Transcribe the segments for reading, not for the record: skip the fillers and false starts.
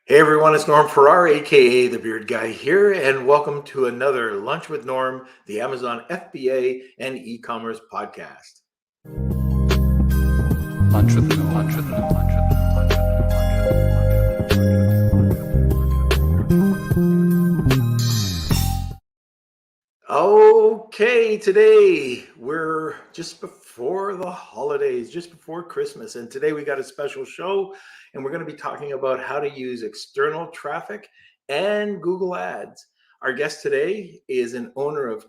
Hey everyone, it's Norm Farrar, aka the Beard Guy here, and welcome to another Lunch with Norm, the Amazon FBA and e-commerce podcast. Lunch with Norm. Lunch with Norm. Lunch with Norm. Lunch Okay, today we're just before the holidays, just before Christmas, and today we got a special show, and we're going to be talking about how to use external traffic and Google Ads. Our guest today is an owner of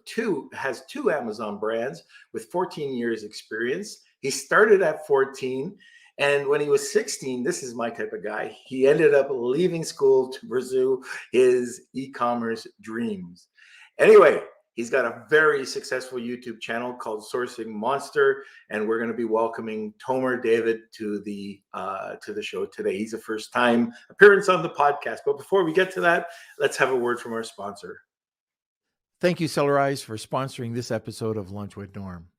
has two Amazon brands with 14 years experience. He started at 14, and when he was 16, this is my type of guy, he ended up leaving school to pursue his e-commerce dreams. Anyway, he's got a very successful YouTube channel called Sourcing Monster, and we're going to be welcoming Tomer David to the show today. He's a first-time appearance on the podcast. But before we get to that, let's have a word from our sponsor. Thank you, Sellerize, for sponsoring this episode of Lunch with Norm.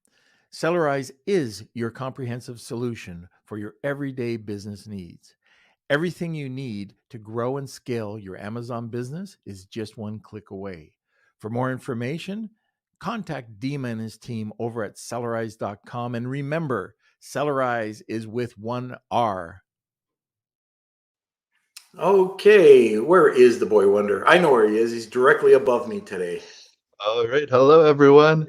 Sellerize is your comprehensive solution for your everyday business needs. Everything you need to grow and scale your Amazon business is just one click away. For more information, contact Dima and his team over at Sellerize.com. And remember, Sellerize is with one R. Okay, where is the boy wonder? I know where he is. He's directly above me today. All right. Hello, everyone.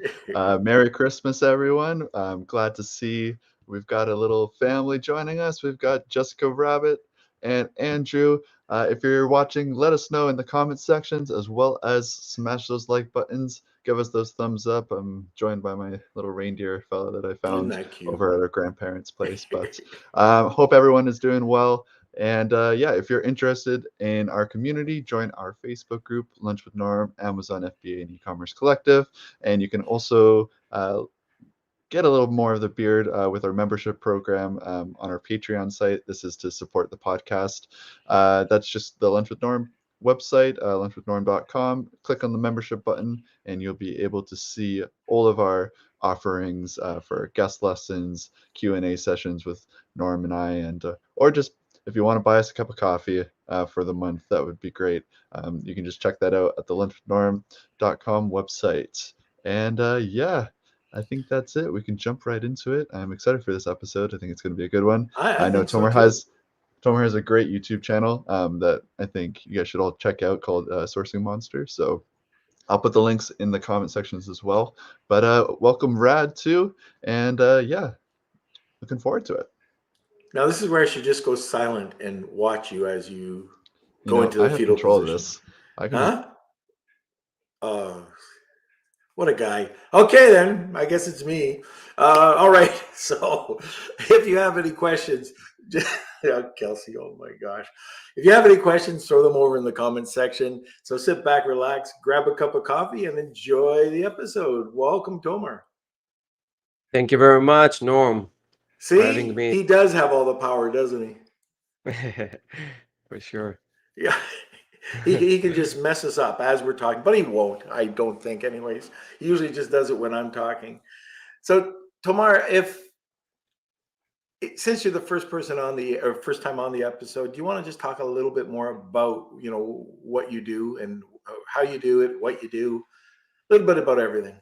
Merry Christmas, everyone. I'm glad to see we've got a little family joining us. We've got Jessica Rabbit and Andrew. If you're watching, let us know in the comment sections, as well as smash those like buttons. Give us those thumbs up. I'm joined by my little reindeer fellow that I found over at our grandparents' place. But hope everyone is doing well. And if you're interested in our community, join our Facebook group, Lunch with Norm, Amazon FBA and e-commerce collective. And you can also get a little more of the beard with our membership program on our Patreon site. This is to support the podcast. That's just the Lunch with Norm website, lunchwithnorm.com. Click on the membership button and you'll be able to see all of our offerings for guest lessons, Q&A sessions with Norm and I, and or just if you want to buy us a cup of coffee for the month, that would be great. You can just check that out at the lunchwithnorm.com website. And I think that's it. We can jump right into it. I'm excited for this episode. I think it's going to be a good one. I know Tomer has a great YouTube channel that I think you guys should all check out called Sourcing Monster. So I'll put the links in the comment sections as well. But welcome, Rad, too. And looking forward to it. Now, this is where I should just go silent and watch you as you go into the fetal control position. Of this. What a guy. Okay, then. I guess it's me. All right. So if you have any questions, Kelsey, oh my gosh. If you have any questions, throw them over in the comments section. So sit back, relax, grab a cup of coffee, and enjoy the episode. Welcome, Tomer. Thank you very much, Norm. See, he does have all the power, doesn't he? For sure. Yeah. He can just mess us up as we're talking, but he won't, I don't think anyways. He usually just does it when I'm talking. So Tomer, since you're the first time on the episode, do you want to just talk a little bit more about, what you do and how you do it, what you do, a little bit about everything?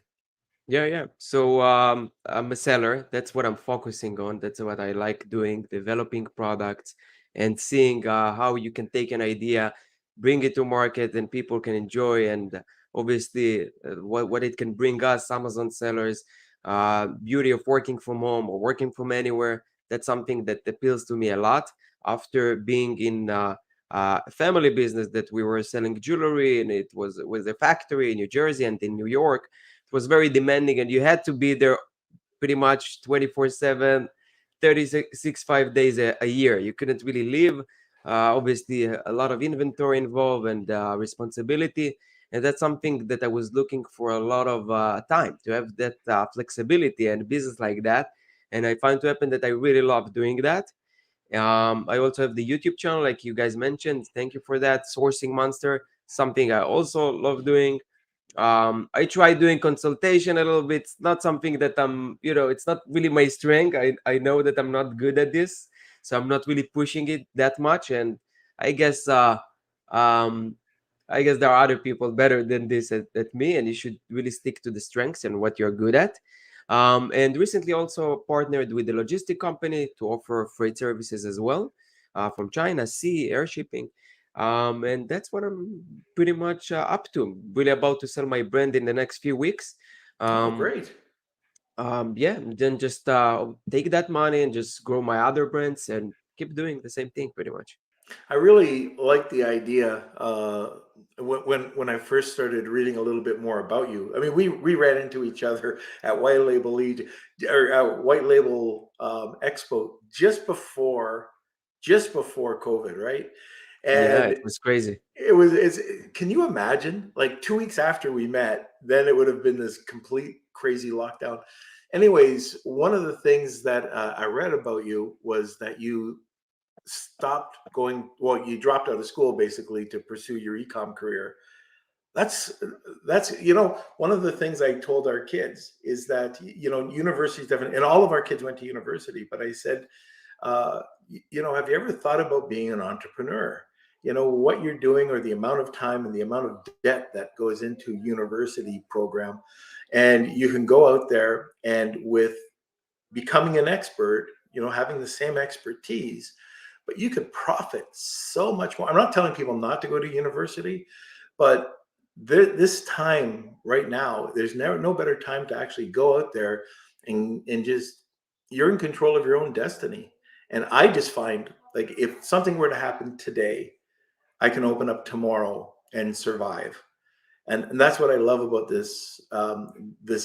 Yeah. So I'm a seller. That's what I'm focusing on. That's what I like doing, developing products and seeing how you can take an idea, bring it to market and people can enjoy. And obviously what it can bring us, Amazon sellers, beauty of working from home or working from anywhere. That's something that appeals to me a lot. After being in a family business that we were selling jewelry, and it was a factory in New Jersey and in New York, was very demanding and you had to be there pretty much 24/7, 5 days a year. You couldn't really leave. Obviously a lot of inventory involved and responsibility, and that's something that I was looking for a lot of time to have that flexibility and business like that. And I found to happen that I really love doing that. I also have the YouTube channel like you guys mentioned. Thank you for that. Sourcing Monster, something I also love doing. I try doing consultation a little bit. It's not something that it's not really my strength. I know that I'm not good at this, so I'm not really pushing it that much. And I guess um, I guess there are other people better than this at me, and you should really stick to the strengths and what you're good at. And recently also partnered with the logistic company to offer freight services as well, from China, sea, air shipping. And that's what I'm pretty much up to. Really about to sell my brand in the next few weeks. Oh, Um, great. yeah, then just take that money and just grow my other brands and keep doing the same thing pretty much. I really like the idea. When I first started reading a little bit more about you, I mean, we ran into each other at White Label Expo just before COVID, right? Yeah, And it was crazy. it's, can you imagine, like 2 weeks after we met, then it would have been this complete crazy lockdown. Anyways, one of the things that I read about you was that you stopped going, well, you dropped out of school basically to pursue your ecom career. That's one of the things I told our kids is that universities definitely, and all of our kids went to university, but I said, have you ever thought about being an entrepreneur? What you're doing, or the amount of time and the amount of debt that goes into university program, and you can go out there and with becoming an expert, having the same expertise, but you could profit so much more. I'm not telling people not to go to university, but this time right now, there's no better time to actually go out there and just, you're in control of your own destiny. And I just find, like, if something were to happen today, I can open up tomorrow and survive. And that's what I love about this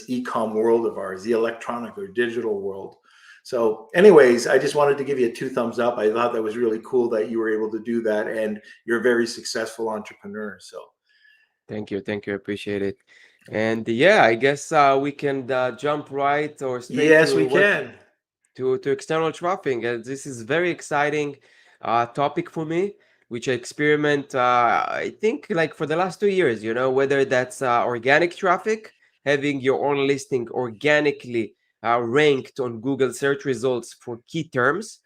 e-com world of ours, the electronic or digital world. So anyways, I just wanted to give you a 2 thumbs up. I thought that was really cool that you were able to do that, and you're a very successful entrepreneur. So Thank you, appreciate it. And yeah, I guess we can jump right or straight yes, to we what can. to external trafficking. This is very exciting topic for me, which I experiment. I think like for the last 2 years, whether that's organic traffic, having your own listing organically ranked on Google search results for key terms,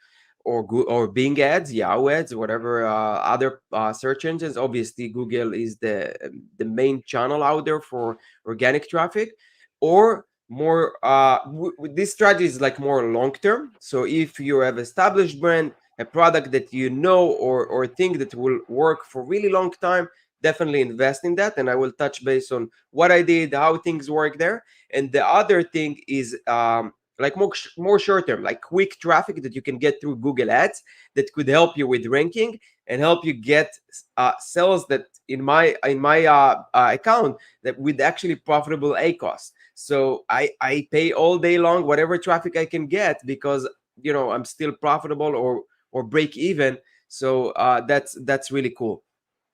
or Bing ads, Yahoo ads, whatever other search engines. Obviously, Google is the main channel out there for organic traffic, or more this strategy is like more long term. So if you have established brand, a product that or think that will work for really long time, definitely invest in that. And I will touch base on what I did, how things work there. And the other thing is like more short term, like quick traffic that you can get through Google ads that could help you with ranking and help you get sales that in my account that with actually profitable ACoS. So I pay all day long whatever traffic I can get, because I'm still profitable or break even. So that's really cool.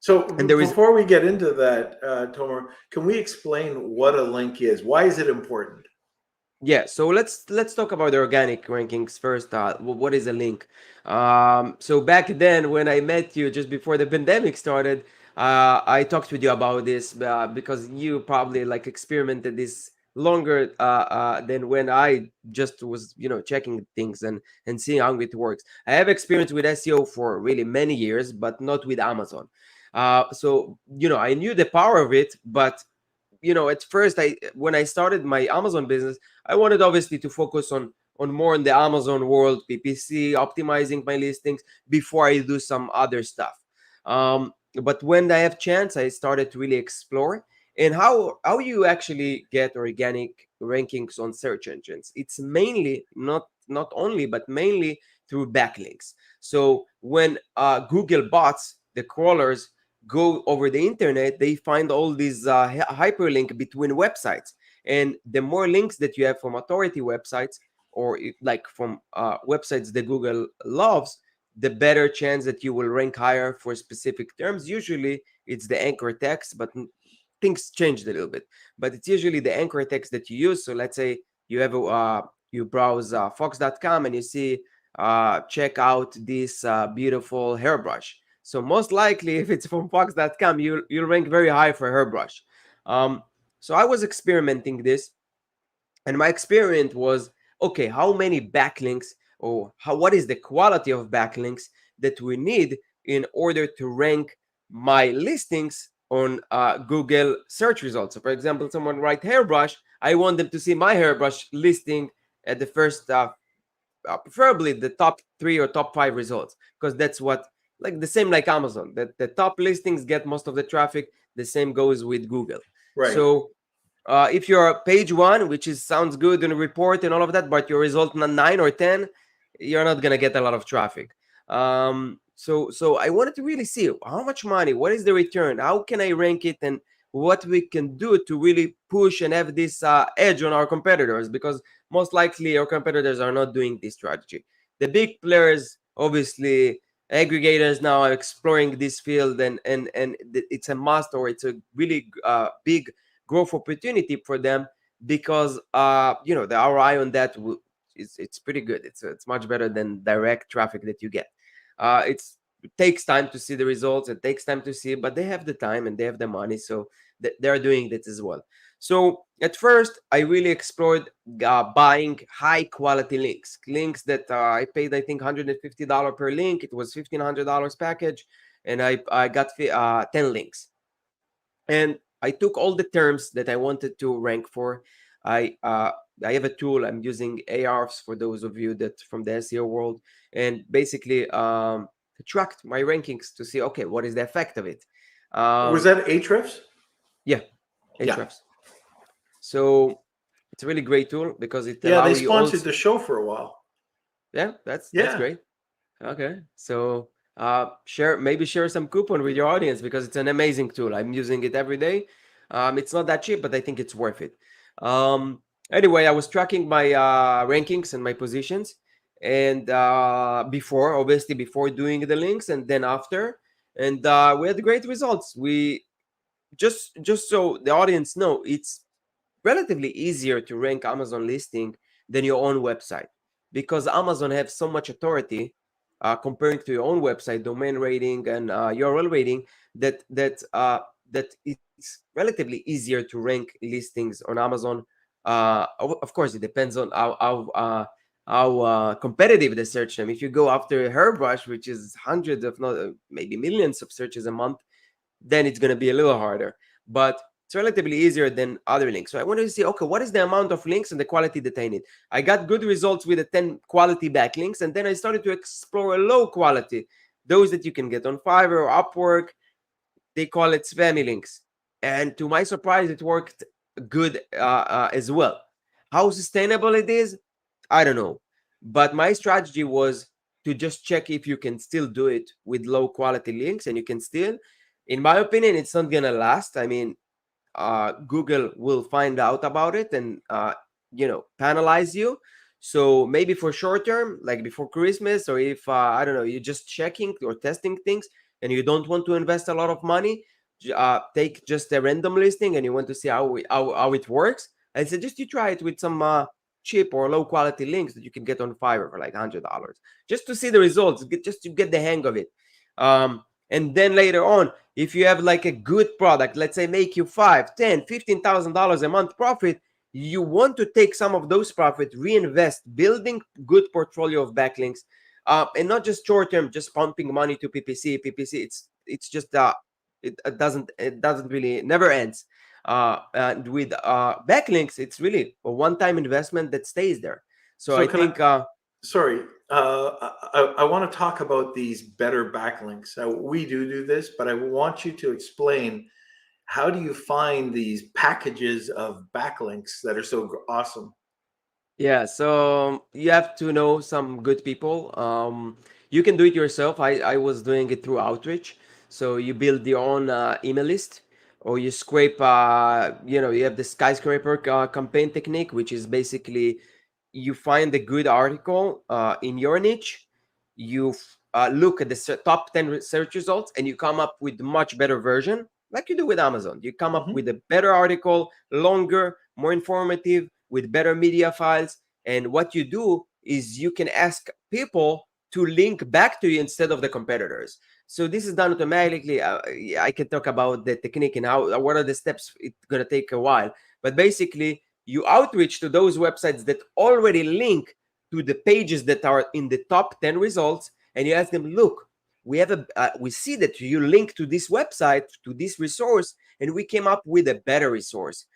So And there is before we get into that, Tomer, can we explain what a link is? Why is it important? Yeah, so let's talk about the organic rankings first. What is a link? So back then when I met you just before the pandemic started, I talked with you about this because you probably like experimented this longer than when I just was checking things and seeing how it works. I have experience with SEO for really many years, but not with Amazon. So I knew the power of it, but at first when I started my Amazon business, I wanted obviously to focus on more in the Amazon world, PPC, optimizing my listings before I do some other stuff. But when I have chance, I started to really explore and how you actually get organic rankings on search engines. It's mainly not only but mainly through backlinks. So when Google bots, the crawlers, go over the internet, they find all these hyperlink between websites. And the more links that you have from authority websites, or like from websites that Google loves, the better chance that you will rank higher for specific terms. Usually it's the anchor text, but things changed a little bit. But it's usually the anchor text that you use. So let's say you have you browse fox.com and you see check out this beautiful hairbrush. So most likely, if it's from fox.com, you'll rank very high for hairbrush. So I was experimenting this, and my experiment was, okay, how many backlinks, or what is the quality of backlinks that we need in order to rank my listings on Google search results. So for example, someone write hairbrush, I want them to see my hairbrush listing at the first, preferably the top 3 or top 5 results, because that's what, like the same like Amazon, that the top listings get most of the traffic. The same goes with Google. Right. So if you're page 1, which sounds good in a report and all of that, but your result 9 or 10, you're not gonna get a lot of traffic. So I wanted to really see how much money, what is the return, how can I rank it, and what we can do to really push and have this edge on our competitors, because most likely our competitors are not doing this strategy. The big players, obviously, aggregators now are exploring this field, and it's a must, or it's a really big growth opportunity for them, because the ROI on that it's pretty good. It's much better than direct traffic that you get. It takes time to see the results. It takes time to see, but they have the time and they have the money, so they're doing that as well. So at first, I really explored buying high quality links that I paid, I think, $150 per link. It was $1,500 package, and I got 10 links. And I took all the terms that I wanted to rank for. I have a tool I'm using, ARs, for those of you that from the SEO world, and basically tracked my rankings to see, okay, what is the effect of it. Was that Ahrefs? Yeah, Yeah. Ahrefs. So it's a really great tool because it Yeah, they allows you sponsored also. the show for a while. Yeah, that's Yeah. great. Okay, so share some coupon with your audience, because it's an amazing tool. I'm using it every day. It's not that cheap, but I think it's worth it. Anyway, I was tracking my rankings and my positions, and before doing the links, and then after, and we had great results. We just so the audience know, it's relatively easier to rank Amazon listing than your own website, because Amazon have so much authority comparing to your own website, domain rating and URL rating, that it's relatively easier to rank listings on Amazon. Of course, it depends on how competitive the search term. If you go after a hairbrush, which is hundreds, if not maybe millions of searches a month, then it's going to be a little harder. But it's relatively easier than other links. So I wanted to see, okay, what is the amount of links and the quality that I need? I got good results with the 10 quality backlinks, and then I started to explore a low quality, those that you can get on Fiverr or Upwork. They call it spammy links. And to my surprise, it worked good as well. How sustainable it is, I don't know. But my strategy was to just check if you can still do it with low quality links, and you can still. In my opinion, it's not gonna last. I mean, Google will find out about it and penalize you. So maybe for short term, like before Christmas, or if I don't know, you're just checking or testing things and you don't want to invest a lot of money, take just a random listing and you want to see how it works, I suggest you try it with some cheap or low quality links that you can get on Fiverr for like $100, just to see the results, just to get the hang of it. And then later on, if you have like a good product, let's say make you $5,000, $10,000, $15,000 a month profit, you want to take some of those profit, reinvest, building good portfolio of backlinks, and not just short term, just pumping money to PPC. It's just it doesn't really, never ends. And with backlinks, it's really a one-time investment that stays there. So I think. Sorry, I want to talk about these better backlinks. We do this, but I want you to explain, how do you find these packages of backlinks that are so awesome? Yeah, so you have to know some good people. You can do it yourself. I was doing it through Outreach. So you build your own email list, or you scrape, you have the skyscraper campaign technique, which is basically you find a good article in your niche, you look at the top 10 search results, and you come up with a much better version, like you do with Amazon. You come up with a better article, longer, more informative, with better media files. And what you do is you can ask people to link back to you instead of the competitors. So this is done automatically. I can talk about the technique and what are the steps. It's going to take a while. But basically, you outreach to those websites that already link to the pages that are in the top 10 results, and you ask them, look, we see that you link to this website, to this resource, and we came up with a better resource.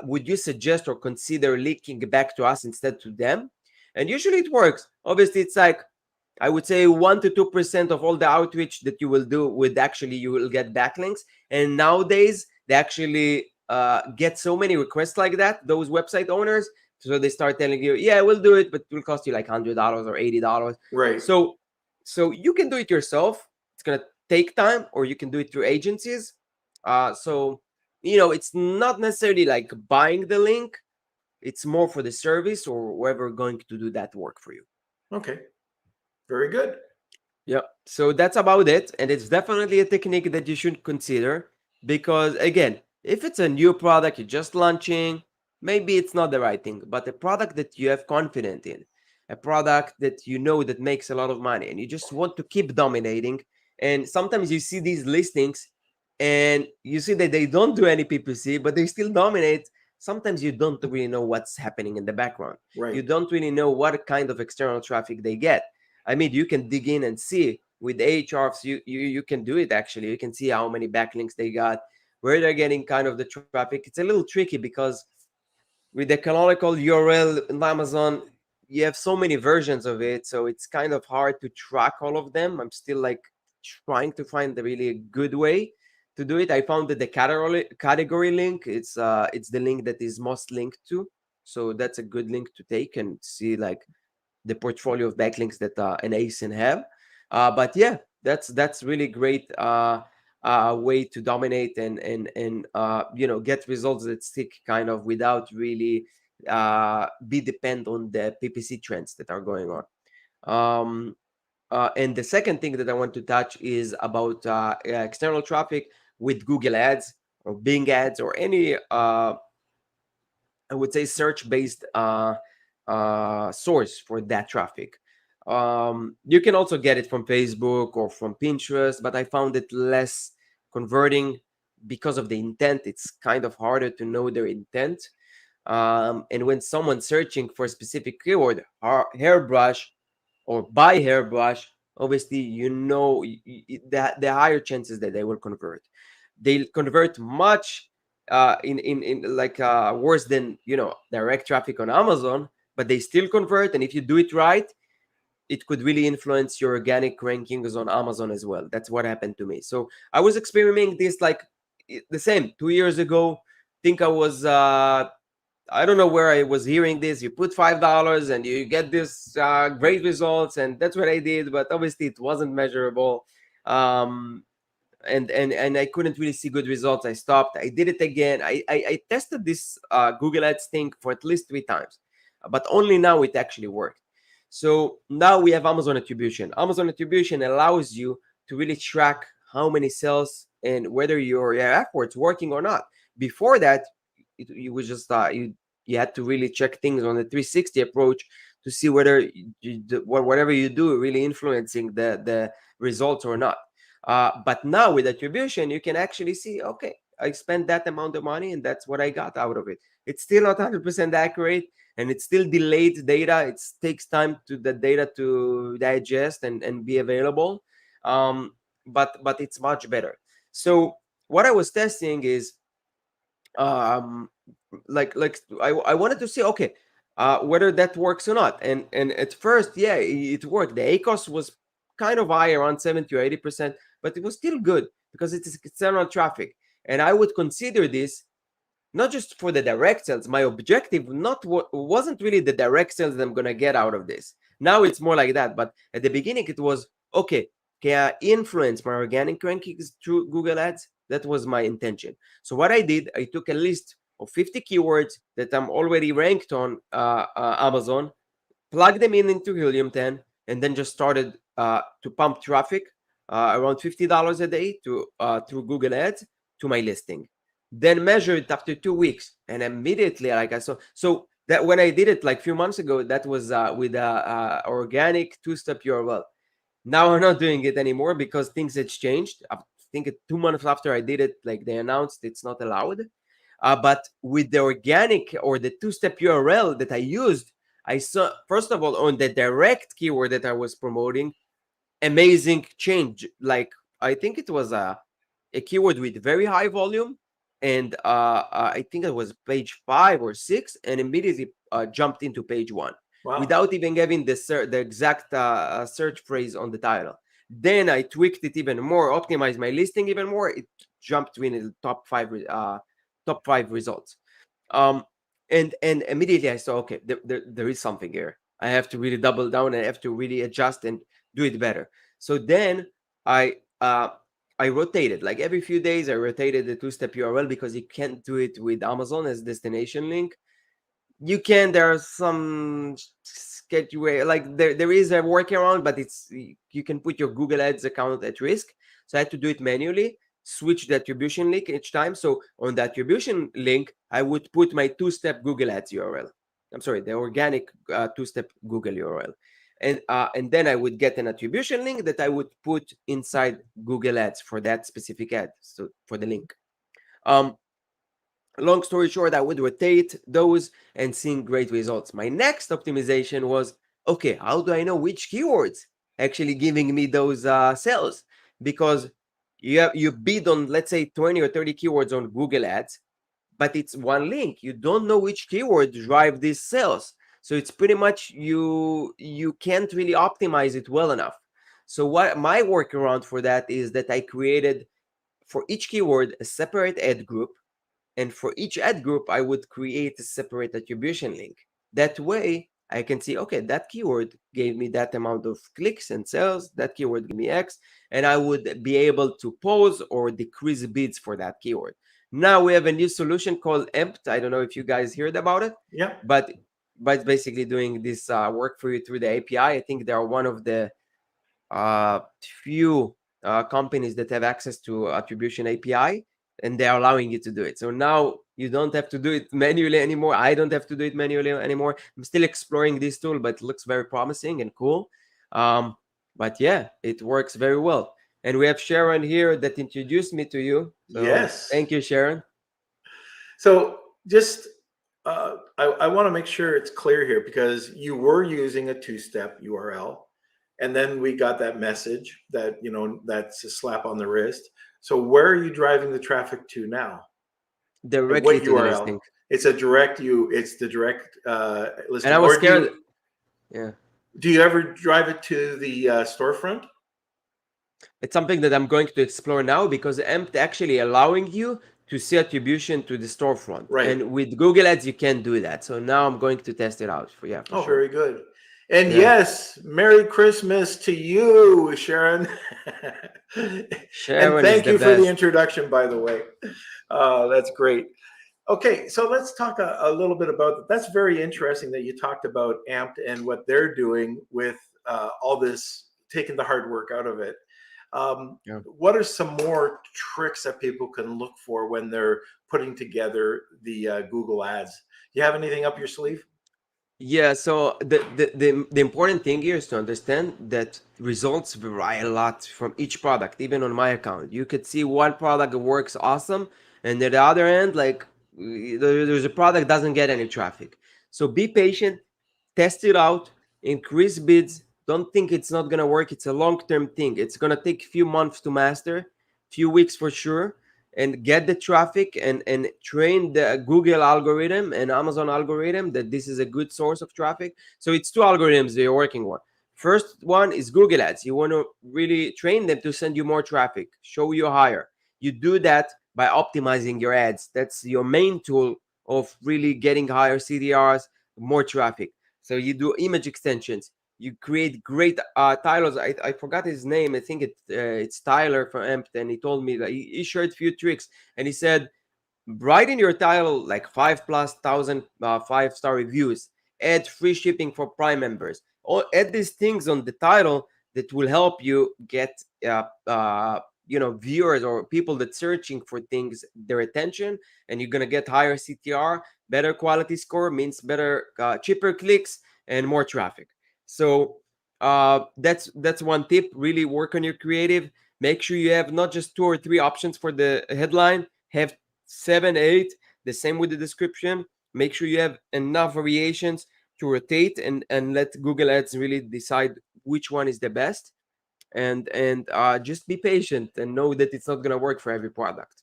Would you suggest or consider linking back to us instead to them? And usually it works. Obviously, it's like, I would say 1 to 2% of all the outreach that you will do would actually, you will get backlinks. And nowadays they actually get so many requests like that, those website owners. So they start telling you, yeah, we'll do it, but it will cost you like $100 or $80. Right. So you can do it yourself. It's going to take time, or you can do it through agencies. So, it's not necessarily like buying the link. It's more for the service or whoever going to do that work for you. Okay. Very good. Yeah. So that's about it. And it's definitely a technique that you should consider, because again, if it's a new product, you're just launching, maybe it's not the right thing. But a product that you have confidence in, a product that that makes a lot of money, and you just want to keep dominating. And sometimes you see these listings and you see that they don't do any PPC, but they still dominate. Sometimes you don't really know what's happening in the background. Right. You don't really know what kind of external traffic they get. I mean, you can dig in and see with Ahrefs, you can do it actually. You can see how many backlinks they got, where they're getting kind of the traffic. It's a little tricky because with the canonical URL in Amazon, you have so many versions of it. So it's kind of hard to track all of them. I'm still like trying to find the really good way to do it. I found that the category link, it's the link that is most linked to. So that's a good link to take and see like the portfolio of backlinks that an ASIN have. But yeah, that's really great way to dominate and get results that stick kind of without really be dependent on the PPC trends that are going on. And the second thing that I want to touch is about external traffic with Google Ads or Bing Ads or any I would say search-based source for that traffic. You can also get it from Facebook or from Pinterest, but I found it less converting because of the intent. It's kind of harder to know their intent. And when someone's searching for a specific keyword, hairbrush or buy hairbrush, obviously that the higher chances that they will convert. They convert much in like worse than direct traffic on Amazon, but they still convert. And if you do it right, it could really influence your organic rankings on Amazon as well. That's what happened to me. So I was experimenting this like the same 2 years ago. Think I was I don't know where I was hearing this. You put $5 and you get this great results, and that's what I did. But obviously, it wasn't measurable, and I couldn't really see good results. I stopped. I did it again. I tested this Google Ads thing for at least 3 times, but only now it actually worked. So now we have Amazon attribution. Amazon attribution allows you to really track how many sales and whether your efforts working or not. Before that, you was just you had to really check things on the 360 approach to see whether whatever you do really influencing the results or not. But now with attribution, you can actually see, okay, I spent that amount of money and that's what I got out of it. It's still not 100% accurate, and it's still delayed data. It takes time to the data to digest and be available. But it's much better. So what I was testing is like I wanted to see, okay, whether that works or not. And at first, yeah, it worked. The ACOS was kind of high, around 70 or 80%, but it was still good because it is external traffic. And I would consider this not just for the direct sales. My objective wasn't really the direct sales that I'm gonna get out of this. Now it's more like that. But at the beginning, it was, okay, can I influence my organic rankings through Google Ads? That was my intention. So what I did, I took a list of 50 keywords that I'm already ranked on Amazon, plugged them into Helium 10, and then just started to pump traffic around $50 a day to through Google Ads to my listing. Then measure it after 2 weeks, and immediately, like I saw, so that when I did it like a few months ago, that was with organic 2-step URL. Now I'm not doing it anymore because things had changed. I think 2 months after I did it, like they announced it's not allowed. But with the organic or the 2-step URL that I used, I saw, first of all, on the direct keyword that I was promoting, amazing change. Like I think it was a keyword with very high volume, and I think it was page 5 or 6, and immediately jumped into page 1 Wow. without even having the exact search phrase on the title. Then I tweaked it even more, optimized my listing even more. It jumped in the top 5 results. And immediately I saw, okay, there is something here. I have to really double down, and I have to really adjust and do it better. So then I rotated, like every few days I rotated the two-step URL, because you can't do it with Amazon as destination link. You can, there are some sketchy way, like there is a workaround, but it's, you can put your Google Ads account at risk. So I had to do it manually, switch the attribution link each time. So on the attribution link, I would put my two-step Google Ads URL. I'm sorry, the organic two-step Google URL. And then I would get an attribution link that I would put inside Google Ads for that specific ad, so for the link. Long story short, I would rotate those and seeing great results. My next optimization was, okay, how do I know which keywords actually giving me those sales? Because you bid on, let's say, 20 or 30 keywords on Google Ads, but it's one link. You don't know which keyword drive these sales. So it's pretty much you can't really optimize it well enough. So what my workaround for that is that I created for each keyword a separate ad group. And for each ad group, I would create a separate attribution link. That way, I can see, okay, that keyword gave me that amount of clicks and sales, that keyword gave me X, and I would be able to pause or decrease bids for that keyword. Now we have a new solution called Empt. I don't know if you guys heard about it. Yeah. But it's basically doing this work for you through the API. I think they are one of the few companies that have access to attribution API, and they're allowing you to do it. So now you don't have to do it manually anymore. I don't have to do it manually anymore. I'm still exploring this tool, but it looks very promising and cool. But yeah, it works very well. And we have Sharon here that introduced me to you. So Yes. thank you, Sharon. So just I want to make sure it's clear here, because you were using a two-step URL, and then we got that message that, that's a slap on the wrist. So where are you driving the traffic to now? Directly What to the URL? listing. It's a direct it's the direct listing. And I was Or scared. Yeah. do you ever drive it to the storefront? It's something that I'm going to explore now, because Empt actually allowing you to see attribution to the storefront. Right. And with Google Ads, you can't do that. So now I'm going to test it out for sure. Very good. And Yeah. yes, Merry Christmas to you, Sharon. Sharon And thank is you the for the best. introduction, by the way. That's great. Okay, so let's talk a little bit about that. That's very interesting that you talked about Amped and what they're doing with all this, taking the hard work out of it. Yeah. What are some more tricks that people can look for when they're putting together the Google Ads? Do you have anything up your sleeve? Yeah, so the important thing here is to understand that results vary a lot from each product. Even on my account, you could see one product works awesome, and at the other end, like there's a product doesn't get any traffic. So be patient, test it out, increase bids. Don't think it's not gonna work. It's a long-term thing. It's gonna take a few months to master, few weeks for sure, and get the traffic and train the Google algorithm and Amazon algorithm that this is a good source of traffic. So it's two algorithms that you're working on. First one is Google Ads. You want to really train them to send you more traffic, show you higher. You do that by optimizing your ads. That's your main tool of really getting higher CTRs, more traffic. So you do image extensions. You create great titles. I forgot his name. I think it's Tyler from Empt, and he told me that he shared a few tricks, and he said, write in your title like 5,000+ 5-star reviews, add free shipping for Prime members, or add these things on the title that will help you get viewers or people that searching for things, their attention, and you're gonna get higher CTR, better quality score means better cheaper clicks and more traffic. So that's one tip. Really work on your creative. Make sure you have not just 2 or 3 options for the headline, have 7, 8, the same with the description. Make sure you have enough variations to rotate and let Google Ads really decide which one is the best. and just be patient and know that it's not going to work for every product.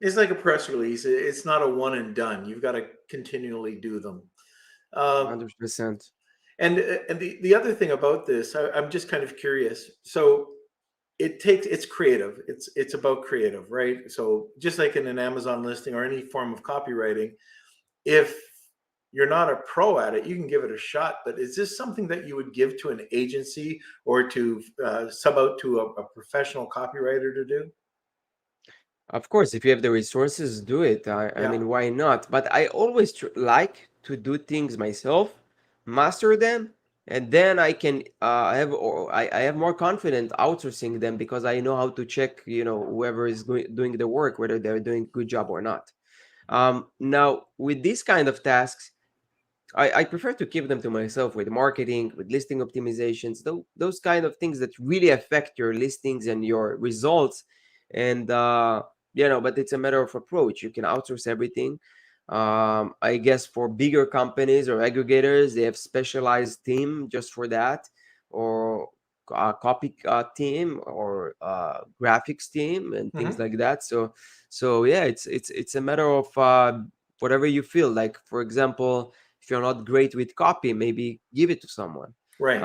It's like a press release. It's not a one and done. You've got to continually do them. Um, 100%. and the other thing about this, I'm just kind of curious. So it's creative. It's about creative, right? So just like in an Amazon listing or any form of copywriting, if you're not a pro at it, you can give it a shot. But is this something that you would give to an agency or to sub out to a professional copywriter to do? Of course, if you have the resources, do it. I Yeah. mean, why not? But I always like to do things myself, master them, and then I can have or I have more confidence outsourcing them because I know how to check, whoever is doing the work, whether they're doing a good job or not. Now, with these kind of tasks, I prefer to keep them to myself with marketing, with listing optimizations, those kind of things that really affect your listings and your results. And but it's a matter of approach. You can outsource everything. I guess for bigger companies or aggregators, they have specialized team just for that, or copy team, or graphics team, and things Mhm. like that. So yeah, it's a matter of whatever you feel like. For example, if you're not great with copy, maybe give it to someone. Right.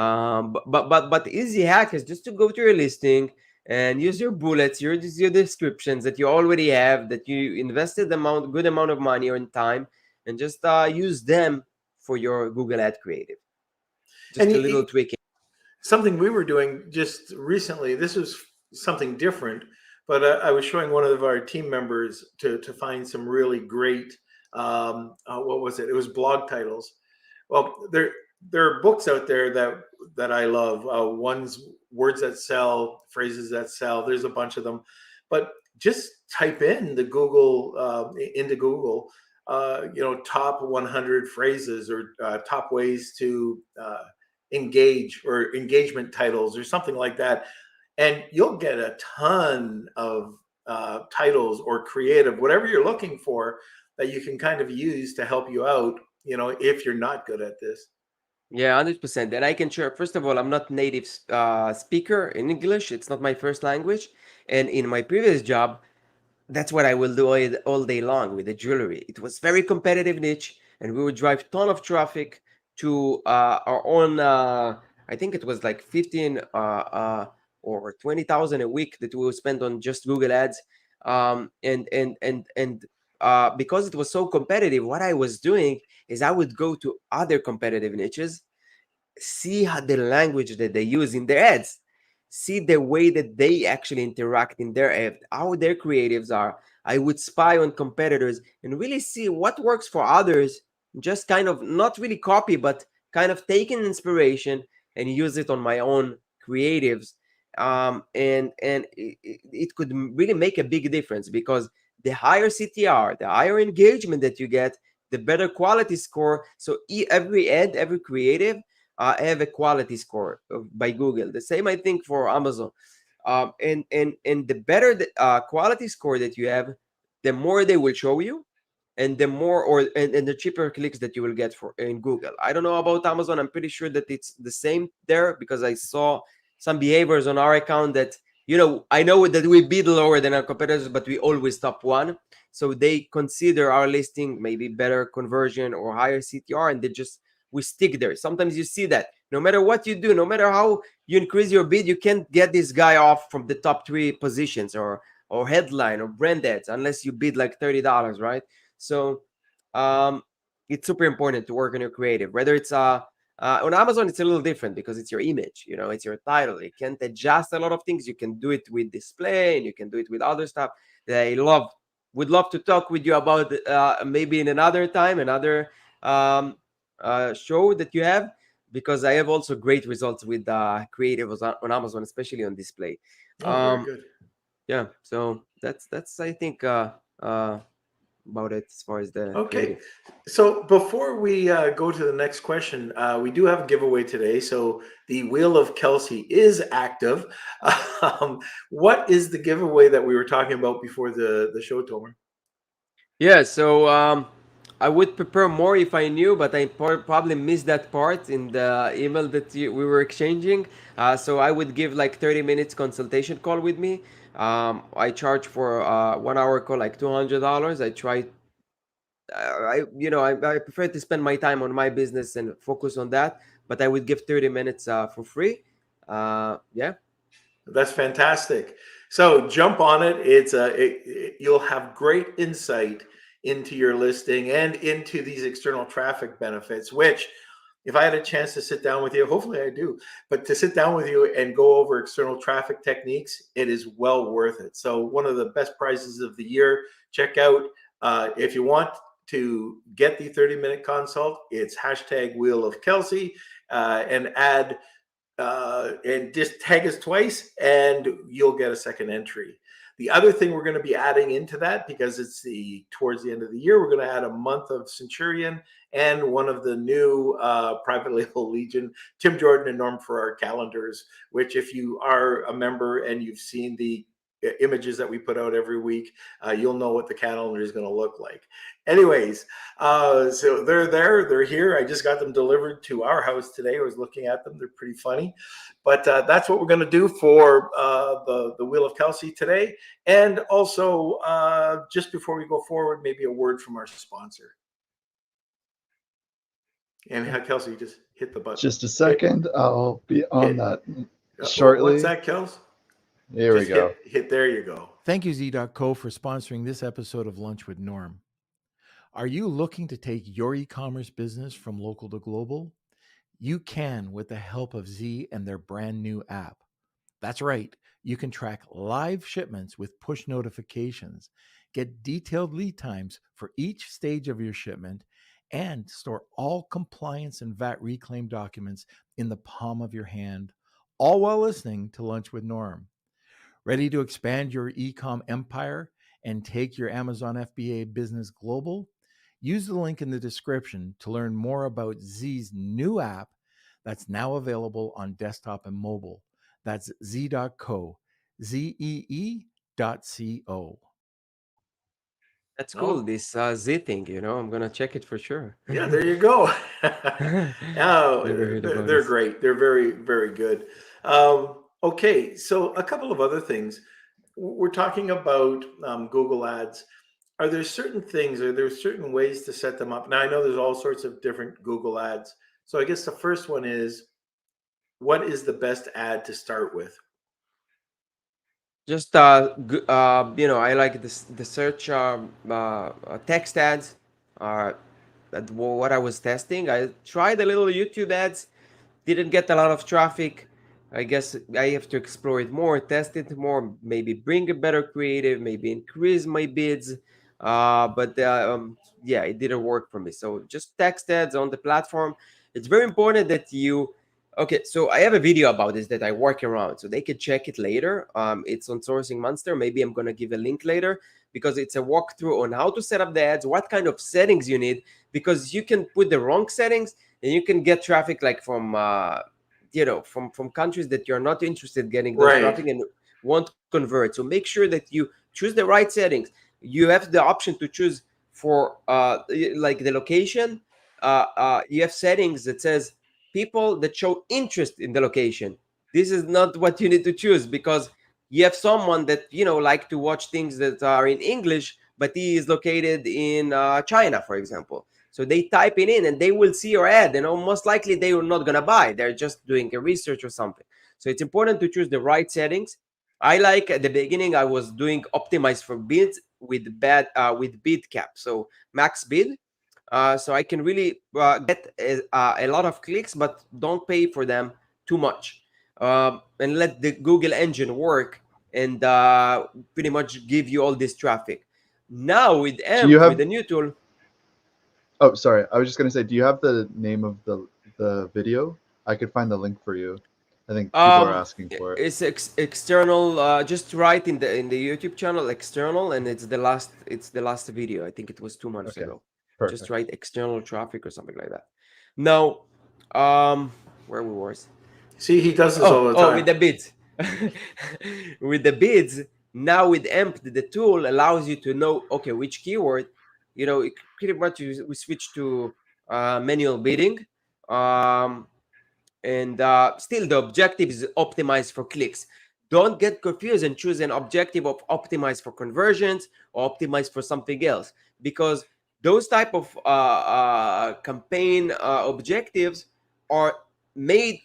But easy hack is just to go to your listing and use your bullets, your descriptions that you already have, that you invested good amount of money or in time, and just use them for your Google Ad creative. And Just a little tweaking. something we were doing just recently, this was something different, but I was showing one of our team members to find some really great, what was it? It was blog titles. Well, there are books out there that I love. One's Words That Sell, Phrases That Sell. There's a bunch of them, but just type in the Google into Google, top 100 phrases or top ways to engage, or engagement titles or something like that, and you'll get a ton of titles or creative, whatever you're looking for, that you can kind of use to help you out, if you're not good at this. Yeah, 100%. And I can share, first of all, I'm not native speaker in English. It's not my first language. And in my previous job, that's what I will do all day long with the jewelry. It was very competitive niche, and we would drive ton of traffic to our own. I think it was like 15 or 20,000 a week that we would spend on just Google Ads. And because it was so competitive, what I was doing is I would go to other competitive niches, see how the language that they use in their ads, see the way that they actually interact in their ad, how their creatives are. I would spy on competitors and really see what works for others, just kind of not really copy, but kind of taking inspiration and use it on my own creatives. And it could really make a big difference, because the higher CTR, the higher engagement that you get, the better quality score. So every ad, every creative have a quality score by Google. The same, I think, for Amazon. And the better the quality score that you have, the more they will show you, and the more and the cheaper clicks that you will get for in Google. I don't know about Amazon. I'm pretty sure that it's the same there, because I saw some behaviors on our account that, I know that we bid lower than our competitors, but we always top one. So they consider our listing maybe better conversion or higher CTR, and we stick there. Sometimes you see that no matter what you do, no matter how you increase your bid, you can't get this guy off from the top 3 positions or headline or brand ads unless you bid like $30, right? So it's super important to work on your creative. Whether it's on Amazon, it's a little different because it's your image, it's your title. You can't adjust a lot of things. You can do it with display, and you can do it with other stuff that would love to talk with you about, maybe in another time, another show that you have, because I have also great results with creative on Amazon, especially on display. Oh, very good. Yeah, so that's I think about it as far as the Okay, creative. so before we go to the next question, we do have a giveaway today. So the Wheel of Kelsey is active. What is the giveaway that we were talking about before the show, Tomer? Yeah, so I would prepare more if I knew, but I probably missed that part in the email that we were exchanging. So I would give like 30 minutes consultation call with me. I charge for 1 hour call like $200. I try I prefer to spend my time on my business and focus on that, but I would give 30 minutes for free. Yeah. That's fantastic. So jump on it. You'll have great insight into your listing and into these external traffic benefits, which if I had a chance to sit down with you, hopefully I do, but to sit down with you and go over external traffic techniques, it is well worth it. So one of the best prizes of the year, check out, if you want to get the 30-minute consult, it's hashtag Wheel of Kelsey, and add and just tag us twice and you'll get a second entry. The other thing we're going to be adding into that, because it's towards the end of the year, we're going to add a month of Centurion and one of the new private label Legion, Tim Jordan and Norm Farrar calendars, which if you are a member and you've seen the images that we put out every week, you'll know what the calendar is going to look like. Anyways, so they're here. I just got them delivered to our house today. I was looking at them. They're pretty funny, but that's what we're going to do for the Wheel of Kelsey today. And also, just before we go forward, maybe a word from our sponsor. And Kelsey, just hit the button. Just a second. I'll be on that shortly. What's that, Kels? Here we go. Hit there you go. Thank you, Z.co, for sponsoring this episode of Lunch with Norm. Are you looking to take your e-commerce business from local to global? You can with the help of Z and their brand new app. That's right. You can track live shipments with push notifications, get detailed lead times for each stage of your shipment, and store all compliance and VAT reclaim documents in the palm of your hand, all while listening to Lunch with Norm. Ready to expand your e-com empire and take your Amazon FBA business global? Use the link in the description to learn more about Z's new app that's now available on desktop and mobile. That's Z.co, ZEE.co. That's cool. This Z thing, I'm going to check it for sure. Yeah, there you go. Never heard about They're this. great. They're very, very good. Okay, so a couple of other things. We're talking about Google Ads. Are there certain things, are there certain ways to set them up? Now, I know there's all sorts of different Google Ads. So I guess the first one is, what is the best ad to start with? Just I like the search text ads. What I was testing. I tried a little YouTube ads, didn't get a lot of traffic. I guess I have to explore it more, test it more, maybe bring a better creative, maybe increase my bids. But yeah, it didn't work for me. So just text ads on the platform. It's very important that you. Okay, so I have a video about this that I work around, so they can check it later. It's on Sourcing Monster. Maybe I'm gonna give a link later because it's a walkthrough on how to set up the ads, what kind of settings you need, because you can put the wrong settings and you can get traffic like from from countries that you're not interested in getting those traffic and won't convert. So make sure that you choose the right settings. You have the option to choose for like the location. You have settings that says people that show interest in the location. This is not what you need to choose, because you have someone that like to watch things that are in English, but he is located in China, for example. So they type it in and they will see your ad, and most likely they are not gonna buy. They're just doing a research or something. So it's important to choose the right settings. I like at the beginning I was doing optimize for bids with bid cap, so max bid. So I can really get a lot of clicks, but don't pay for them too much, and let the Google engine work and pretty much give you all this traffic. Now with AMP, with the new tool. Oh, sorry. I was just gonna say, do you have the name of the video? I could find the link for you. I think people are asking for it. It's external. Just write in the YouTube channel external, and it's the last video. I think it was 2 months ago. Perfect. Just write external traffic or something like that. Now, where we was? See, he does this all the time. Oh, with the bids. With the bids, now with AMP, the tool allows you to know, okay, which keyword pretty much we switched to manual bidding. Um, and still the objective is optimized for clicks. Don't get confused and choose an objective of optimize for conversions or optimize for something else, because those type of campaign objectives are made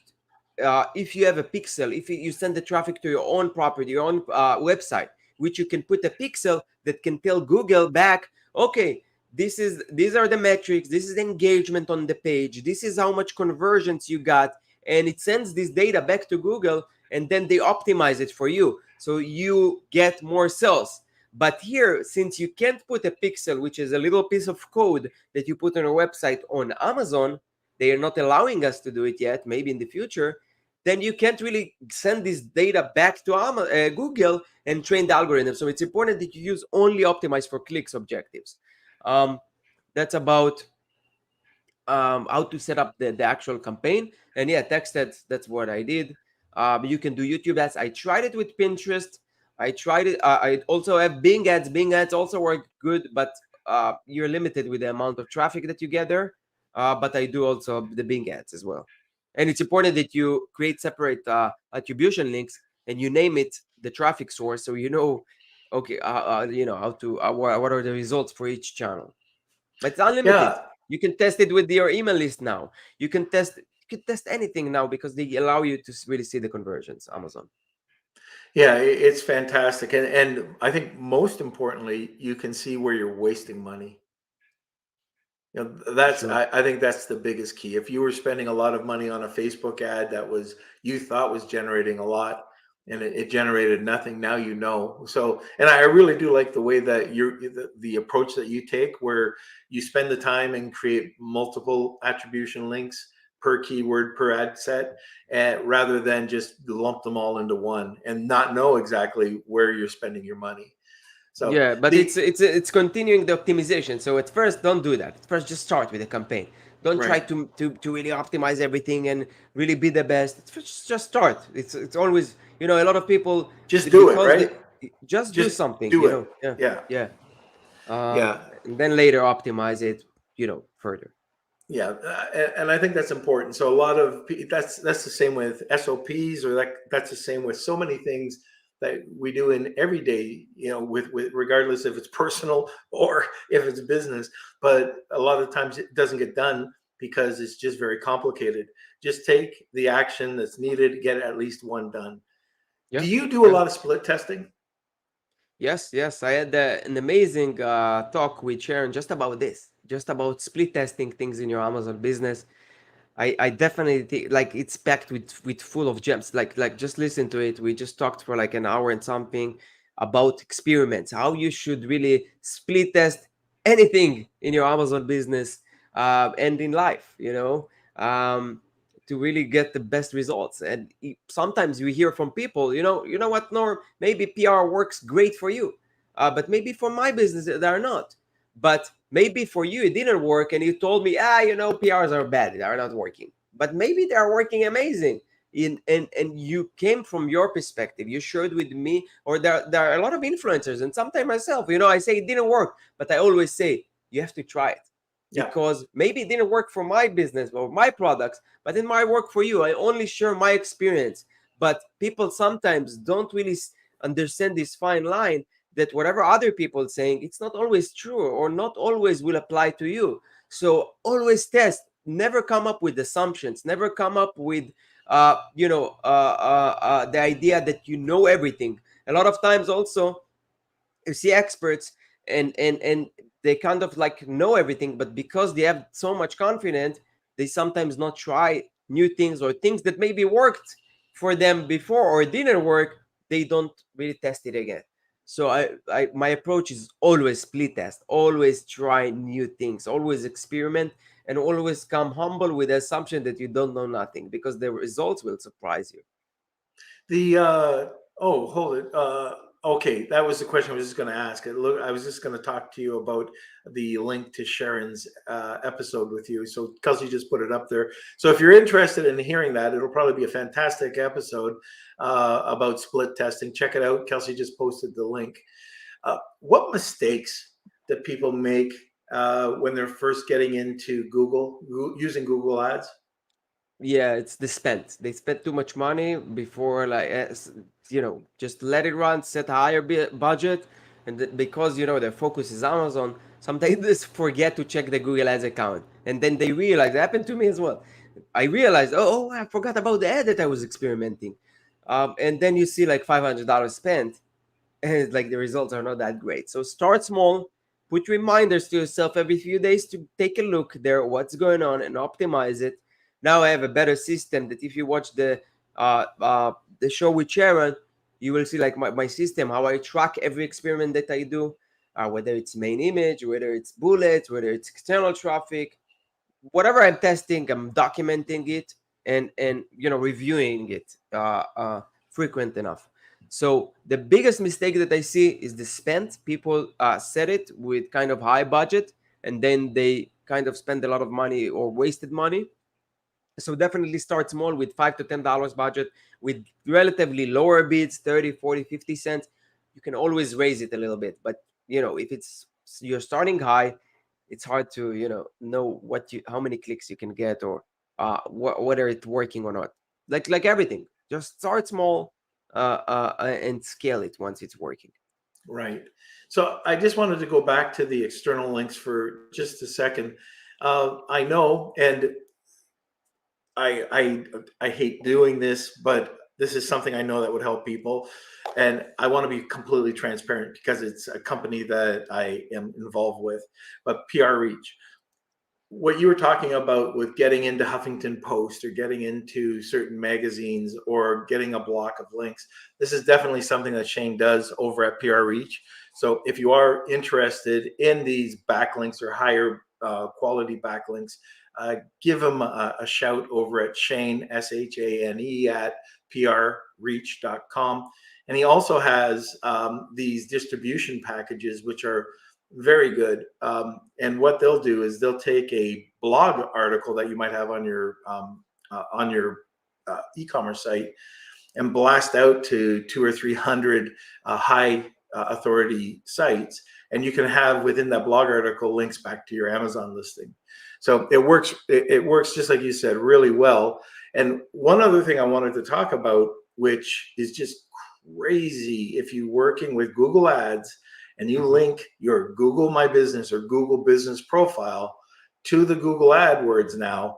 if you have a pixel, if you send the traffic to your own property, your own website, which you can put a pixel that can tell Google back, okay, these are the metrics, this is the engagement on the page, this is how much conversions you got, and it sends this data back to Google, and then they optimize it for you, so you get more sales. But here, since you can't put a pixel, which is a little piece of code that you put on a website on Amazon, they are not allowing us to do it yet, maybe in the future, then you can't really send this data back to Google and train the algorithm. So it's important that you use only optimize for clicks objectives. That's about how to set up the actual campaign. And yeah, text ads, that's what I did. You can do YouTube ads. I tried it with Pinterest. I tried it. I also have Bing ads. Bing ads also work good, but you're limited with the amount of traffic that you gather. But I do also the Bing ads as well. And it's important that you create separate attribution links and you name it the traffic source, so okay, how to what are the results for each channel. But it's unlimited. Yeah. You can test it with your email list now. You can test anything now because they allow you to really see the conversions. Amazon. Yeah, it's fantastic. And I think most importantly, you can see where you're wasting money. Sure. I think that's the biggest key. If you were spending a lot of money on a Facebook ad that you thought was generating a lot, and it generated nothing, now you know. So, and I really do like the way that the approach that you take, where you spend the time and create multiple attribution links per keyword per ad set, rather than just lump them all into one and not know exactly where you're spending your money. So Yeah, but it's continuing the optimization. So at first, don't do that. At first, just start with a campaign. Don't try right. to really optimize everything and really be the best. Just start. It's always, a lot of people Just do it, because right? just do Just something. do it. Yeah, Yeah. yeah. Yeah. And then later optimize it. Further. Yeah, and I think that's important. So a lot of that's the same with SOPs, or that's the same with so many things that we do in every day. With regardless if it's personal or if it's business. But a lot of times it doesn't get done because it's just very complicated. Just take the action that's needed, get at least one done. Do Yeah, you do a yeah. lot of split testing? Yes. I had an amazing talk with Sharon just about this, just about split testing things in your Amazon business. I definitely think like it's packed with full of gems. Like just listen to it. We just talked for like an hour and something about experiments, how you should really split test anything in your Amazon business and in life, to really get the best results. And sometimes we hear from people, you know what, Norm, maybe PR works great for you, but maybe for my business they are not. But maybe for you it didn't work, and you told me, PRs are bad, they are not working. But maybe they are working amazing. And you came from your perspective, you shared with me, or there are a lot of influencers, and sometimes myself, I say it didn't work, but I always say you have to try it, Yeah. because maybe it didn't work for my business or my products, but it might work for you. I only share my experience. But people sometimes don't really understand this fine line, that whatever other people saying, it's not always true, or not always will apply to you. So always test. Never come up with assumptions. Never come up with the idea that you know everything. A lot of times also you see experts, and they kind of like know everything, but because they have so much confidence, they sometimes not try new things, or things that maybe worked for them before or didn't work, they don't really test it again. So my approach is always split test, always try new things, always experiment, and always come humble with the assumption that you don't know nothing, because the results will surprise you. Hold it. Okay, that was the question I was just going to ask. I was just going to talk to you about the link to Sharon's episode with you. So Kelsey just put it up there. So if you're interested in hearing that, it'll probably be a fantastic episode about split testing. Check it out. Kelsey just posted the link. What mistakes that people make when they're first getting into Google, using Google Ads? Yeah, it's the spend. They spent too much money before, like, just let it run, set a higher budget, and because their focus is Amazon, sometimes they just forget to check the Google Ads account, and then they realize it happened to me as well. I realized, oh, I forgot about the ad that I was experimenting, and then you see like $500 spent, and it's like the results are not that great. So start small, put reminders to yourself every few days to take a look there, what's going on, and optimize it. Now I have a better system that if you watch the show with Sharon, you will see like my system, how I track every experiment that I do, whether it's main image, whether it's bullets, whether it's external traffic, whatever I'm testing, I'm documenting it and reviewing it frequent enough. So the biggest mistake that I see is the spend. People set it with kind of high budget, and then they kind of spend a lot of money or wasted money. So definitely start small with $5 to $10 budget with relatively lower bids, 30, 40, 50 cents. You can always raise it a little bit. But, if you're starting high, it's hard to, know how many clicks you can get or whether it's working or not. Like everything, just start small and scale it once it's working. Right. So I just wanted to go back to the external links for just a second. I know, and I hate doing this, but this is something I know that would help people, and I want to be completely transparent because it's a company that I am involved with. But PR Reach, what you were talking about with getting into Huffington Post or getting into certain magazines or getting a block of links, this is definitely something that Shane does over at PR Reach. So if you are interested in these backlinks or higher quality backlinks, give him a shout over at Shane, Shane, at prreach.com. And he also has these distribution packages, which are very good. And what they'll do is they'll take a blog article that you might have on your e-commerce site and blast out to 200 or 300 high authority sites, and you can have within that blog article links back to your Amazon listing. So it works. It works just like you said, really well. And one other thing I wanted to talk about, which is just crazy, if you're working with Google Ads and you link your Google My Business or Google Business profile to the Google AdWords now,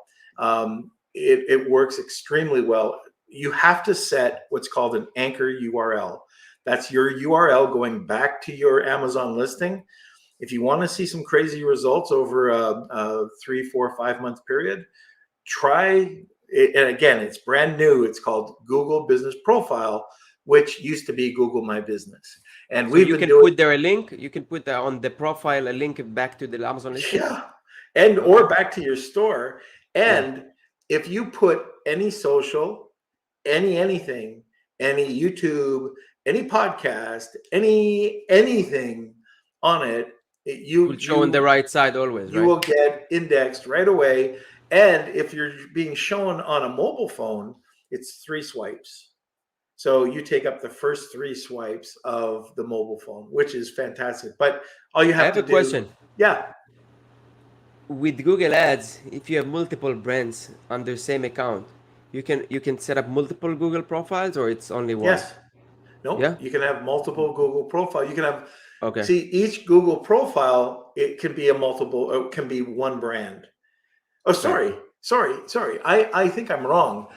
it works extremely well. You have to set what's called an anchor URL. That's your URL going back to your Amazon listing. If you want to see some crazy results over a 3, 4, 5 month period, try it. And again, it's brand new. It's called Google Business Profile, which used to be Google My Business. And so you can put there a link. You can put on the profile a link back to the Amazon listing. Yeah, and or back to your store. And if you put any social, anything, any YouTube, any podcast, anything on it, you will show on the right side always. You will get indexed right away. And if you're being shown on a mobile phone, it's 3 swipes. So you take up the first 3 swipes of the mobile phone, which is fantastic. But all you have to do. I have a question. Yeah. With Google Ads, if you have multiple brands on the same account, you can set up multiple Google profiles, or it's only one? Yes. No. Yeah. You can have multiple Google profiles. You can have. Okay. See, each Google profile, it can be it can be one brand. Oh, sorry. I think I'm wrong.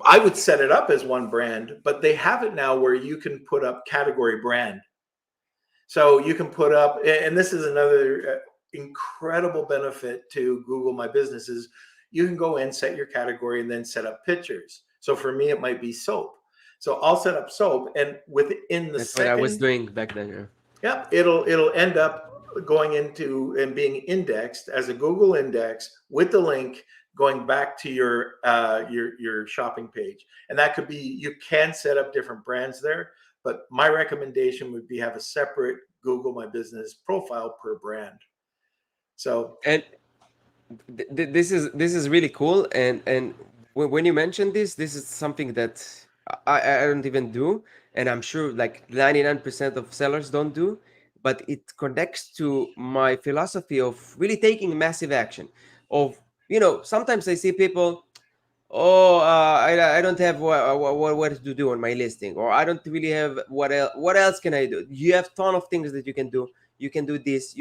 I would set it up as one brand, but they have it now where you can put up category brand. So you can put up, and this is another incredible benefit to Google My Business, is you can go in, set your category, and then set up pictures. So for me, it might be soap. So I'll set up soap, and within the That's what I was doing back then. Yeah, it'll end up going into and being indexed as a Google index with the link going back to your shopping page. And that could be, you can set up different brands there, but my recommendation would be have a separate Google My Business profile per brand. So, and this is really cool. And when you mentioned this is something that I don't even do, and I'm sure like 99% of sellers don't do. but it connects to my philosophy of really taking massive action. Of, sometimes I see people, oh, I don't have what to do on my listing, or I don't really have what else can I do. You have ton of things that you can do. You can do this,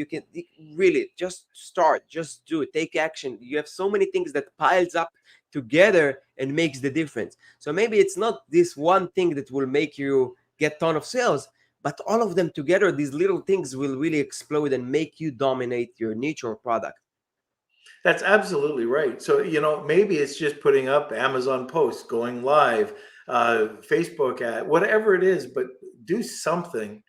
really just start, just do it, take action. You have so many things that piles up together and makes the difference. So maybe it's not this one thing that will make you get ton of sales, but all of them together, these little things will really explode and make you dominate your niche or product. That's absolutely right. So, maybe it's just putting up Amazon posts, going live, Facebook ad, whatever it is, but do something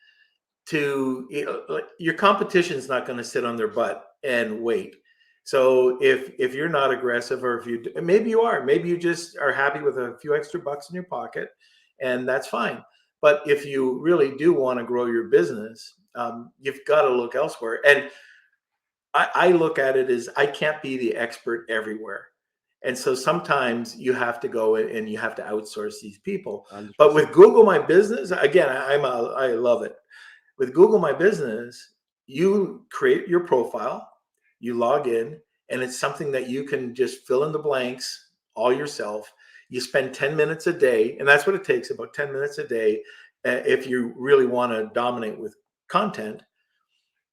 to, like, your competition's not going to sit on their butt and wait. So if you're not aggressive, or if you, maybe you are, maybe you just are happy with a few extra bucks in your pocket, and that's fine. But if you really do want to grow your business, you've got to look elsewhere. And I look at it as, I can't be the expert everywhere. And so sometimes you have to go and you have to outsource these people. 100%. But with Google My Business, again, I love it. With Google My Business, you create your profile, you log in, and it's something that you can just fill in the blanks all yourself. You spend 10 minutes a day, and that's what it takes, about 10 minutes a day. If you really want to dominate with content,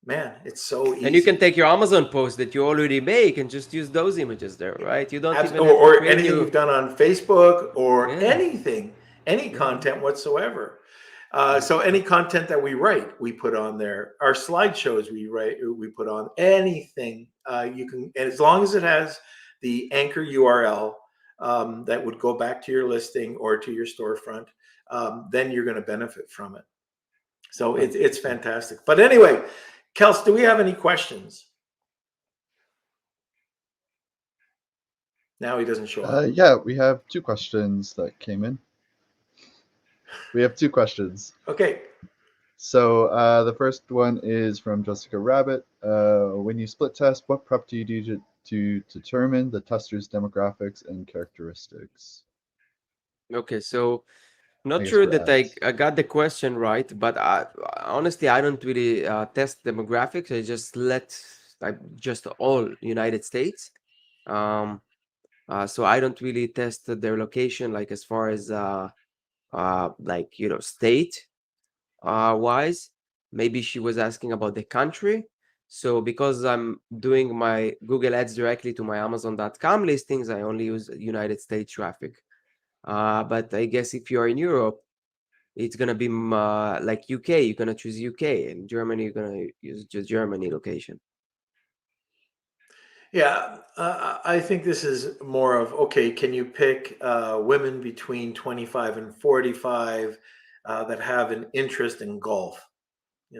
man, it's so easy. And you can take your Amazon post that you already make and just use those images there, right? You don't even have to or create anything new... you've done on Facebook, or Yeah. anything, any content whatsoever. So any content that we write, we put on there. Our slideshows we put on. Anything you can, and as long as it has the anchor URL that would go back to your listing or to your storefront, then you're going to benefit from it. So it's fantastic. But anyway, Kels, do we have any questions? Now he doesn't show up. Yeah, we have two questions that came in. We have two questions. Okay. So the first one is from Jessica Rabbit. When you split test, what prep do you do to determine the tester's demographics and characteristics? Okay, so not I guess sure for that ads. I got the question right, but honestly, I don't really test demographics. I just just all United States. So I don't really test their location, like as far as like state wise. Maybe she was asking about the country. So because I'm doing my Google Ads directly to my Amazon.com listings, I only use United States traffic. But I guess if you're in Europe, it's gonna be like UK. You're gonna choose UK, and Germany, you're gonna use just Germany location. Yeah, I think this is more of, okay, can you pick women between 25 and 45 that have an interest in golf?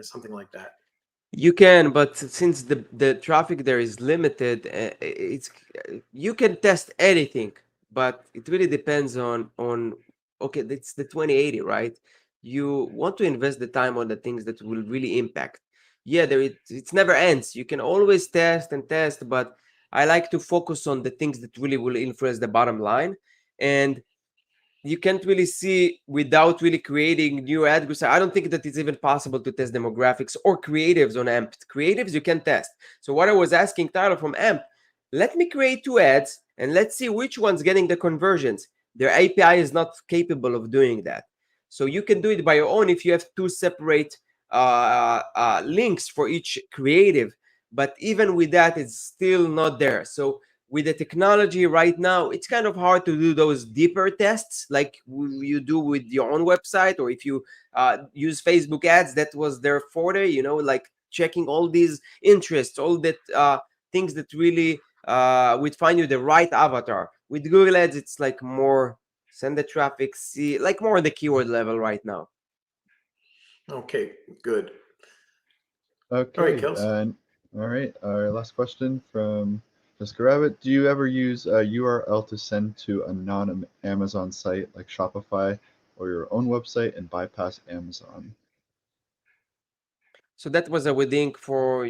Something like that. You can, but since the traffic there is limited, you can test anything, but it really depends on okay, it's the 20/80, right? You want to invest the time on the things that will really impact. Yeah, it's never ends. You can always test and test, but I like to focus on the things that really will influence the bottom line. And you can't really see without really creating new ad groups. I don't think that it's even possible to test demographics or creatives on AMP. Creatives you can test. So what I was asking Tyler from AMP, let me create two ads and let's see which one's getting the conversions. Their API is not capable of doing that. So you can do it by your own if you have two separate links for each creative. But even with that, it's still not there. So with the technology right now, it's kind of hard to do those deeper tests like you do with your own website, or if you use Facebook ads, that was their forte, like checking all these interests, all that things that really would find you the right avatar. With Google Ads, it's like more send the traffic, see, like more on the keyword level right now. Okay, good. Okay. All right, Kels. All right. Our last question from Jessica Rabbit. Do you ever use a URL to send to a non-Amazon site like Shopify or your own website and bypass Amazon? So that was a wedding for,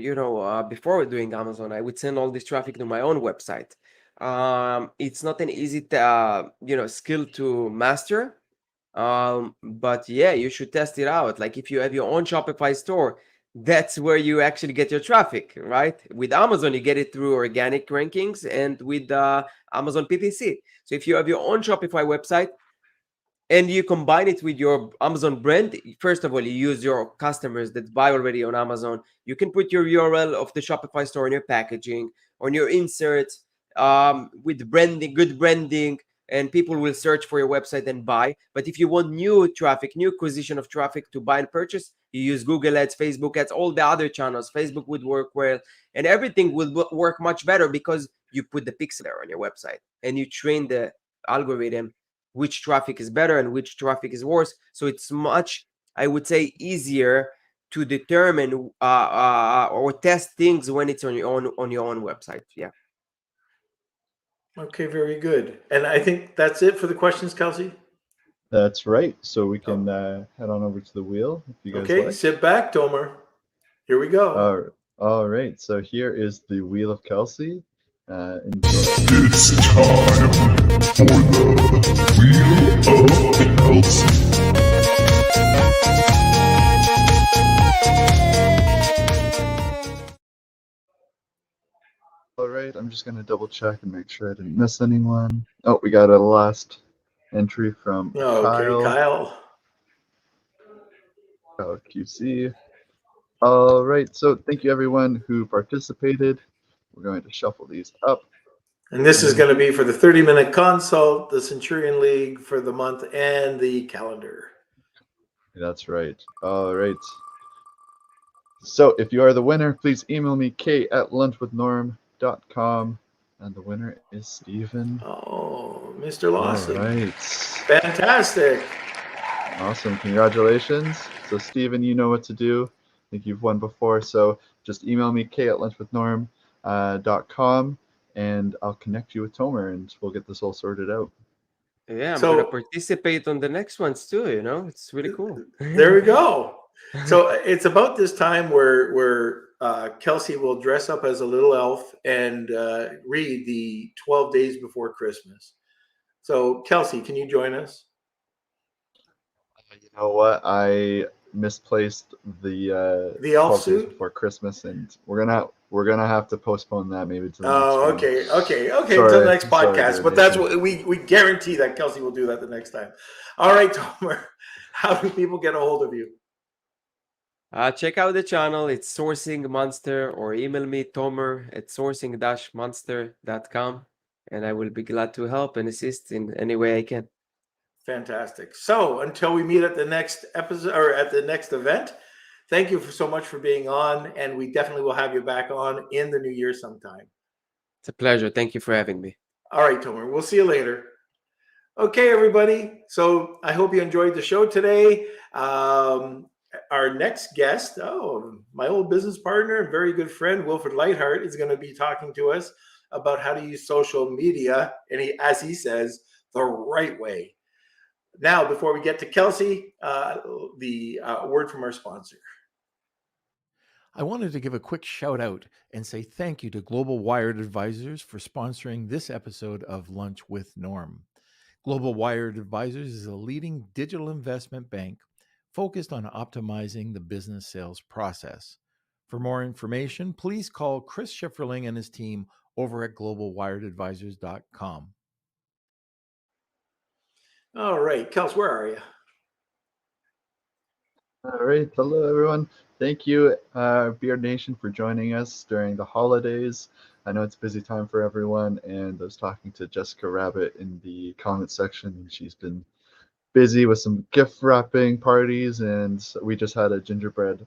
before doing Amazon, I would send all this traffic to my own website. It's not an easy, skill to master. But yeah, you should test it out. Like if you have your own Shopify store, that's where you actually get your traffic, right? With Amazon, you get it through organic rankings and with Amazon PPC. So if you have your own Shopify website and you combine it with your Amazon brand, first of all, you use your customers that buy already on Amazon. You can put your URL of the Shopify store on your packaging, on your inserts, with branding, good branding, and people will search for your website and buy. But if you want new traffic, new acquisition of traffic to buy and purchase, you use Google Ads, Facebook Ads, all the other channels. Facebook would work well, and everything will work much better because you put the pixel there on your website and you train the algorithm which traffic is better and which traffic is worse. So it's much, I would say, easier to determine or test things when it's on your own website. Yeah. Okay, very good. And I think that's it for the questions, Kelsey. That's right. So we can head on over to the wheel if you guys Okay, like. sit back, Tomer. Here we go. All right. So here is the wheel of Kelsey. Enjoy. It's time for the Wheel of Kelsey. All right. I'm just gonna double check and make sure I didn't miss anyone. Oh, we got a last entry from Okay, Kyle. Kyle QC. All right. So thank you everyone who participated. We're going to shuffle these up. And this is going to be for the 30-minute consult, the Centurion League for the month, and the calendar. That's right. All right. So if you are the winner, please email me k@lunchwithnorm.com. And the winner is Stephen. Oh, Mr. Lawson. All right. Fantastic. Awesome. Congratulations. So Stephen, you know what to do. I think you've won before. So just email me k@lunchwithnorm.com and I'll connect you with Tomer and we'll get this all sorted out. Yeah, I'm So- gonna participate on the next ones too. It's really cool. There we go. So it's about this time where Kelsey will dress up as a little elf and read the 12 days before Christmas. So Kelsey, can you join us? You know what? I misplaced the elf 12 days suit? before Christmas, and we're gonna have to postpone that maybe to the Oh, next one. okay. Sorry, Until the next sorry, podcast. dear But that's nation. what we guarantee that Kelsey will do that the next time. All right, Tomer, how do people get a hold of you? Check out the channel. It's Sourcing Monster, or email me tomer@sourcing-monster.com, and I will be glad to help and assist in any way I can. Fantastic. So until we meet at the next episode or at the next event, thank you so much for being on, and we definitely will have you back on in the new year sometime. It's a pleasure. Thank you for having me. All right, Tomer, we'll see you later. Okay, everybody. So I hope you enjoyed the show today. Our next guest, my old business partner and very good friend, Wilfred Lightheart, is going to be talking to us about how to use social media, and as he says, the right way. Now, before we get to Kelsey, the word from our sponsor. I wanted to give a quick shout out and say thank you to Global Wired Advisors for sponsoring this episode of Lunch with Norm. Global Wired Advisors is a leading digital investment bank focused on optimizing the business sales process. For more information, please call Chris Schifferling and his team over at globalwiredadvisors.com. All right, Kels, where are you? All right, hello everyone. Thank you, Beard Nation, for joining us during the holidays. I know it's a busy time for everyone, and I was talking to Jessica Rabbit in the comment section, and she's been busy with some gift wrapping parties, and we just had a gingerbread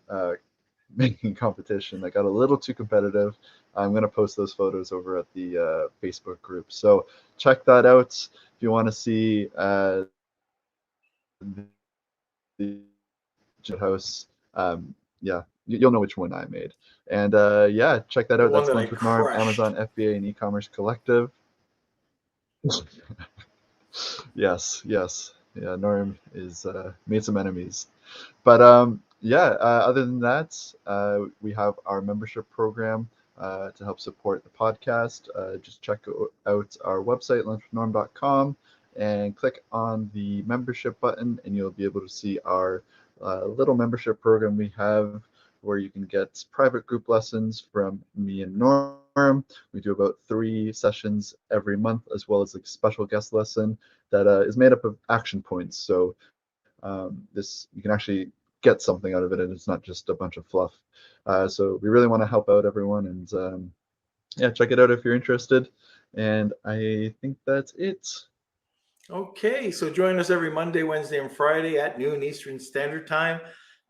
making competition that got a little too competitive. I'm going to post those photos over at the Facebook group, so check that out if you want to see the house. Yeah, you'll know which one I made. And yeah, check that The out. one That's that Lunch I with Norm, crushed. Amazon, FBA, and eCommerce Collective. Yes. Yeah, Norm is made some enemies. But yeah, other than that, we have our membership program to help support the podcast. Just check out our website, lunchwithnorm.com, and click on the membership button, and you'll be able to see our little membership program we have where you can get private group lessons from me and Norm. We do about 3 sessions every month, as well as a special guest lesson that is made up of action points. So this, you can actually get something out of it, and it's not just a bunch of fluff. So we really want to help out everyone, and yeah, check it out if you're interested. And I think that's it. Okay, so join us every Monday, Wednesday, and Friday at noon Eastern Standard Time.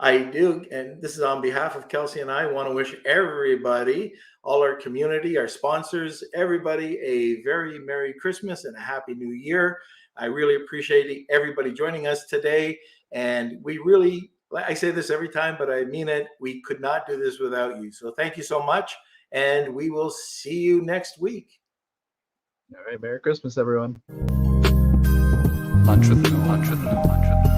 I do, and this is on behalf of Kelsey and I, want to wish everybody, all our community, our sponsors, everybody, a very Merry Christmas and a Happy New Year. I really appreciate everybody joining us today. And we really, I say this every time, but I mean it, we could not do this without you. So thank you so much. And we will see you next week. All right, Merry Christmas, everyone. Lunch with the Moon.